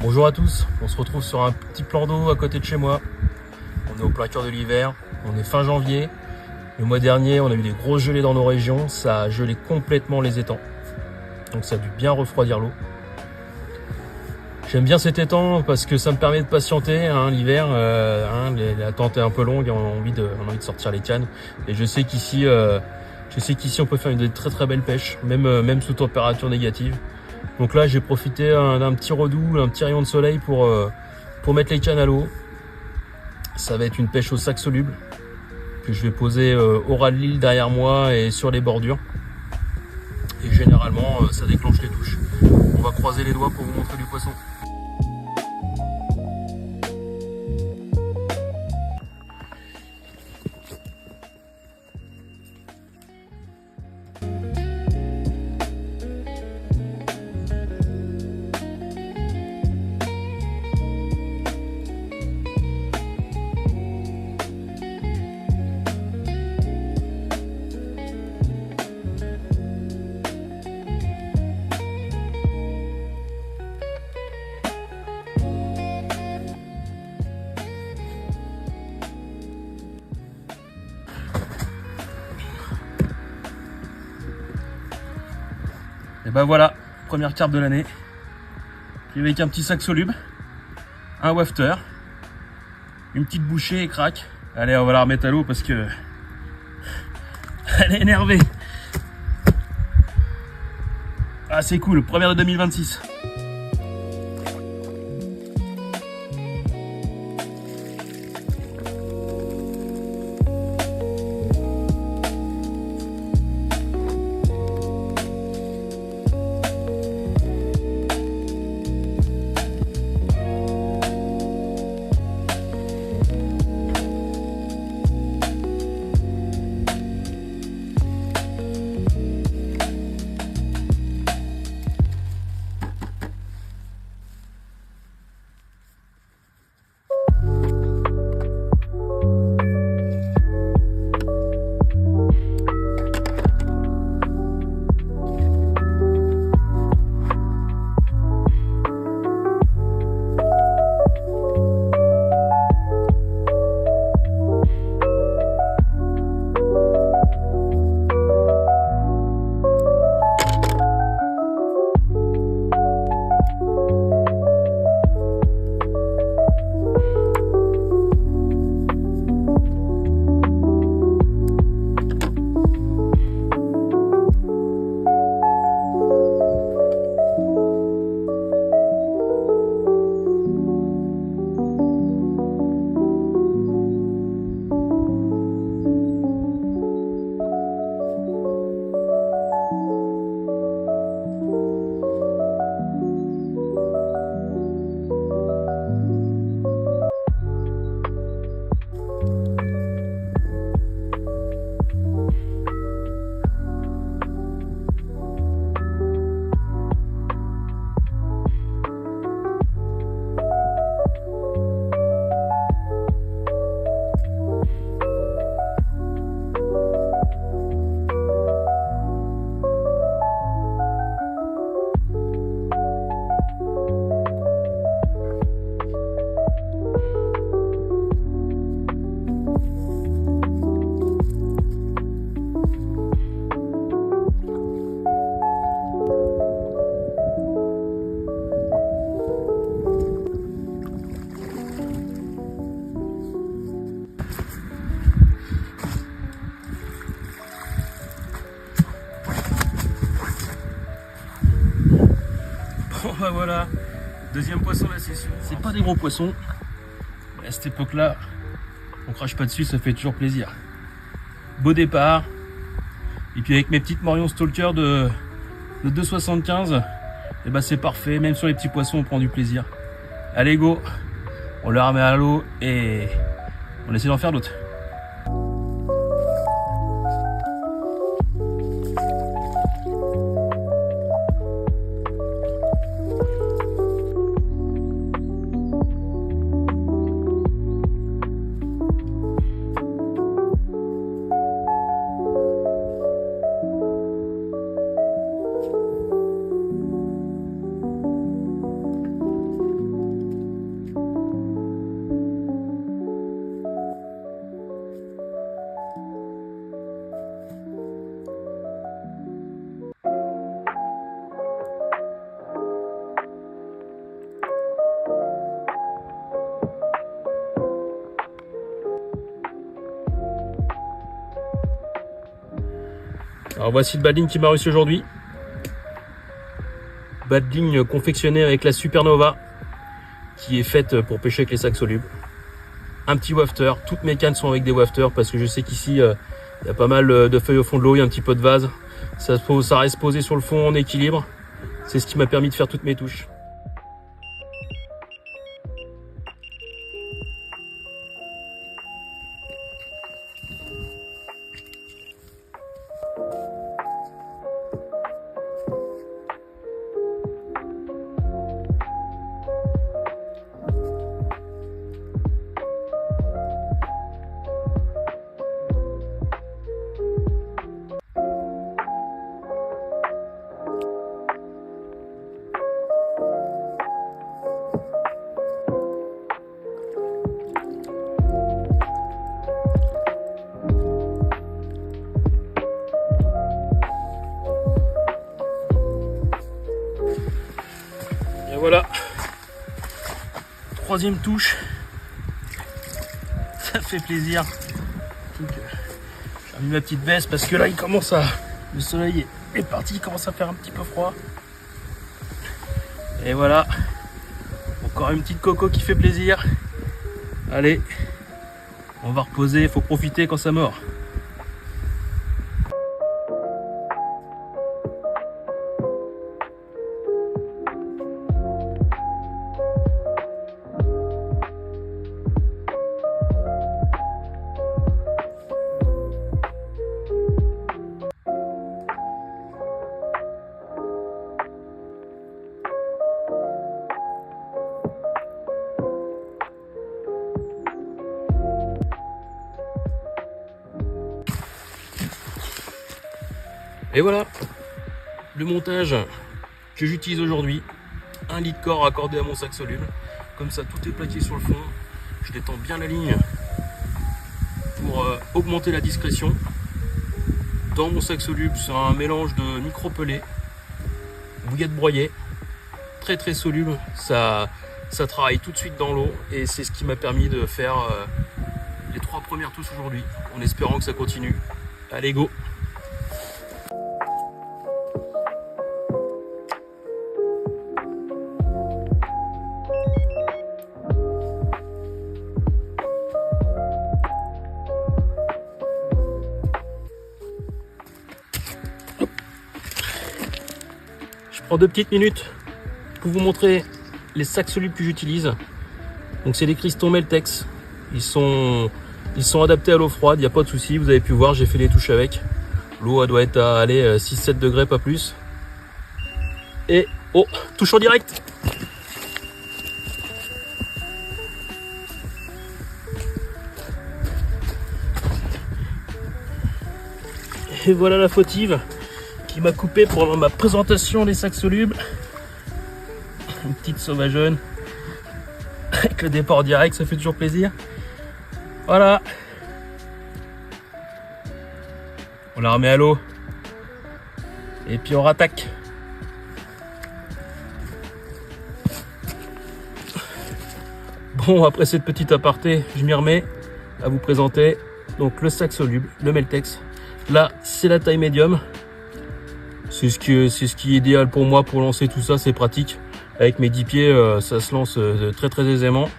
Bonjour à tous, on se retrouve sur un petit plan d'eau à côté de chez moi. On est au plein cœur de l'hiver, on est fin janvier. Le mois dernier, on a eu des grosses gelées dans nos régions, ça a gelé complètement les étangs. Donc ça a dû bien refroidir l'eau. J'aime bien cet étang parce que ça me permet de patienter l'hiver. L'attente est un peu longue et on a envie de sortir les cannes. Et je sais qu'ici on peut faire une très très belle pêche, même sous température négative. Donc là, j'ai profité d'un petit redout, un petit rayon de soleil pour mettre les cannes à l'eau. Ça va être une pêche au sac soluble que je vais poser au ras de l'île derrière moi et sur les bordures. Et généralement, ça déclenche les touches. On va croiser les doigts pour vous montrer du poisson. Et ben voilà, première carpe de l'année. Avec un petit sac soluble, un wafter, une petite bouchée et crack. Allez, on va la remettre à l'eau parce que elle est énervée. Ah, c'est cool, première de 2026. Bon bah voilà, deuxième poisson de la session. C'est pas des gros poissons, mais à cette époque-là, on crache pas dessus, ça fait toujours plaisir. Beau départ, et puis avec mes petites morions stalker de 2,75, et bah c'est parfait, même sur les petits poissons on prend du plaisir. Allez go, on le remet à l'eau et on essaie d'en faire d'autres. Alors voici le badling qui m'a reçu aujourd'hui. Badling confectionné avec la Supernova, qui est faite pour pêcher avec les sacs solubles. Un petit wafter, toutes mes cannes sont avec des wafters parce que je sais qu'ici il y a pas mal de feuilles au fond de l'eau, il y a un petit peu de vase. Ça reste posé sur le fond en équilibre. C'est ce qui m'a permis de faire toutes mes touches. Voilà, troisième touche, ça fait plaisir. J'ai mis ma petite veste parce que là il commence à, le soleil est parti, il commence à faire un petit peu froid. Et voilà, encore une petite coco qui fait plaisir. Allez, on va reposer, il faut profiter quand ça mord. Et voilà le montage que j'utilise aujourd'hui. Un lit de corps accordé à mon sac soluble. Comme ça, tout est plaqué sur le fond. Je détends bien la ligne pour augmenter la discrétion. Dans mon sac soluble, c'est un mélange de micro-pelé, bouillette broyée, très très soluble. Ça travaille tout de suite dans l'eau et c'est ce qui m'a permis de faire les 3 premières touches aujourd'hui, en espérant que ça continue. Allez, go! Je prends 2 petites minutes pour vous montrer les sacs solubles que j'utilise. Donc c'est des cristaux Meltex. Ils sont adaptés à l'eau froide, il n'y a pas de souci. Vous avez pu voir, j'ai fait les touches avec. L'eau elle doit être à aller 6-7 degrés, pas plus. Et oh, touche en direct. Et voilà la fautive qui m'a coupé pour ma présentation des sacs solubles. Une petite sauvageonne avec le départ direct, ça fait toujours plaisir. Voilà, on la remet à l'eau et puis on rattaque. Bon, après cette petite aparté, je m'y remets à vous présenter donc le sac soluble, le Meltex. Là, c'est la taille médium. C'est ce qui est idéal pour moi pour lancer tout ça, c'est pratique. Avec mes 10 pieds, ça se lance très très aisément.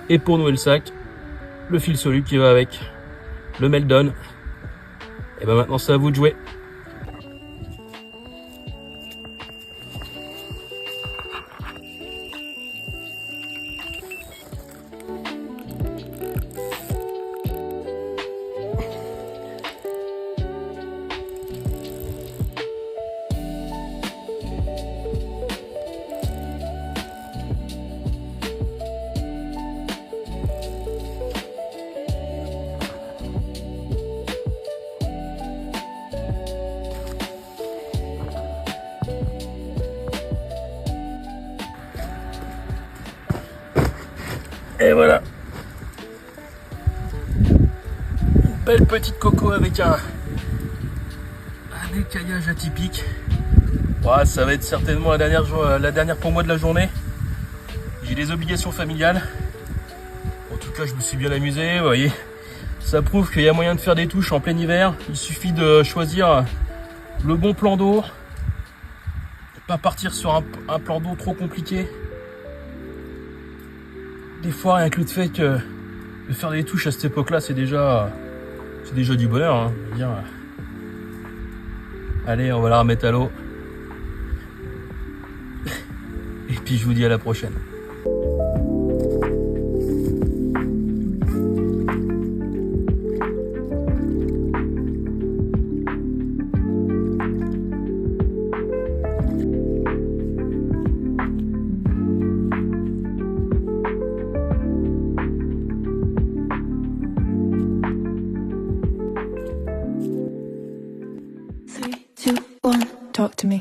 Et pour nouer le sac, le fil soluble qui va avec, le Meldon. Et ben maintenant c'est à vous de jouer. Et voilà, une belle petite coco avec un écaillage atypique. Ouais, ça va être certainement la dernière pour moi de la journée. J'ai des obligations familiales. En tout cas, je me suis bien amusé, vous voyez. Ça prouve qu'il y a moyen de faire des touches en plein hiver. Il suffit de choisir le bon plan d'eau, pas partir sur un plan d'eau trop compliqué. Des fois, rien que le fait que de faire des touches à cette époque-là, c'est déjà du bonheur. Hein. Je veux dire, allez, on va la remettre à l'eau. Et puis je vous dis à la prochaine. Talk to me.